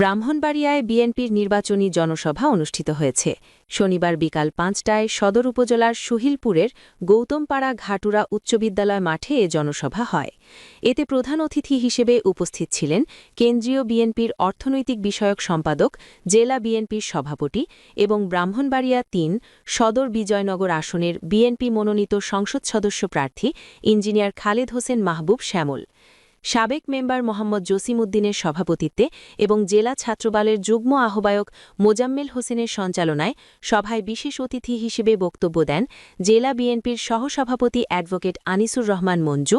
ব্রাহ্মণবাড়িয়ায় বিএনপির নির্বাচনী জনসভা অনুষ্ঠিত হয়েছে। শনিবার বিকাল ৫টায় সদর উপজেলার সুহিলপুরের গৌতমপাড়া ঘাটুরা উচ্চ বিদ্যালয় মাঠে এ জনসভা হয়। এতে প্রধান অতিথি হিসেবে উপস্থিত ছিলেন কেন্দ্রীয় বিএনপির অর্থনৈতিক বিষয়ক সম্পাদক, জেলা বিএনপির সভাপতি এবং ব্রাহ্মণবাড়িয়া ৩ সদর বিজয়নগর আসনের বিএনপি মনোনীত সংসদ সদস্য প্রার্থী ইঞ্জিনিয়ার খালেদ হোসেন মাহবুব শ্যামল। সাবেক মেম্বার মোহাম্মদ জসিম উদ্দিনের সভাপতিত্বে এবং জেলা ছাত্রদলের যুগ্ম আহ্বায়ক মোজাম্মেল হোসেনের সঞ্চালনায় সভায় বিশেষ অতিথি হিসেবে বক্তব্য দেন জেলা বিএনপির সহসভাপতি advocate Anisur Rahman Manju,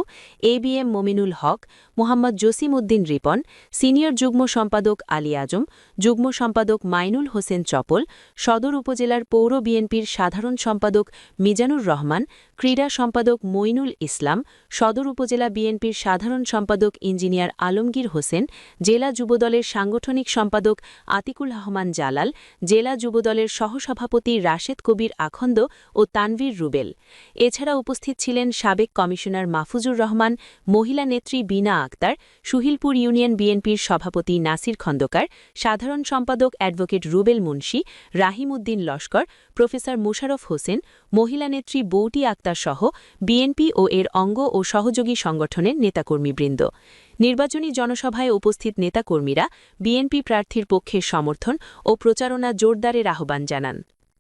ABM Mominul Haque, Mohammad Jasim Uddin Ripon, senior যুগ্ম সম্পাদক আলী আজম, যুগ্ম সম্পাদক মাইনুল হোসেন চপল, সদর উপজেলার পৌর বিএনপির সাধারণ সম্পাদক মিজানুর রহমান, ক্রীড়া সম্পাদক মইনুল ইসলাম, সদর উপজেলা বিএনপির সাধারণ সম্পাদক ইঞ্জিনিয়ার আলমগীর হোসেন, জেলা যুবদলের সাংগঠনিক সম্পাদক আতিকুল রহমান জালাল, জেলা যুবদলের সহসভাপতি রাশেদ কবির আখন্দ ও তানভীর রুবেল। এছাড়া উপস্থিত ছিলেন সাবেক কমিশনার মাহফুজুর রহমান, মহিলা নেত্রী বিনা আক্তার, সুহিলপুর ইউনিয়ন বিএনপির সভাপতি নাসির খন্দকার, সাধারণ সম্পাদক অ্যাডভোকেট রুবেল মুন্সি, রাহিম উদ্দিন লস্কর, প্রফেসর মুশারফ হোসেন, মহিলা নেত্রী বৌটি আক্তার সহ বিএনপি ও এর অঙ্গ ও সহযোগী সংগঠনের নেতাকর্মীবৃন্দ। নির্বাচনী জনসভায় উপস্থিত নেতাকর্মীরা বিএনপি প্রার্থীর পক্ষে সমর্থন ও প্রচারণা জোরদারের আহ্বান জানান।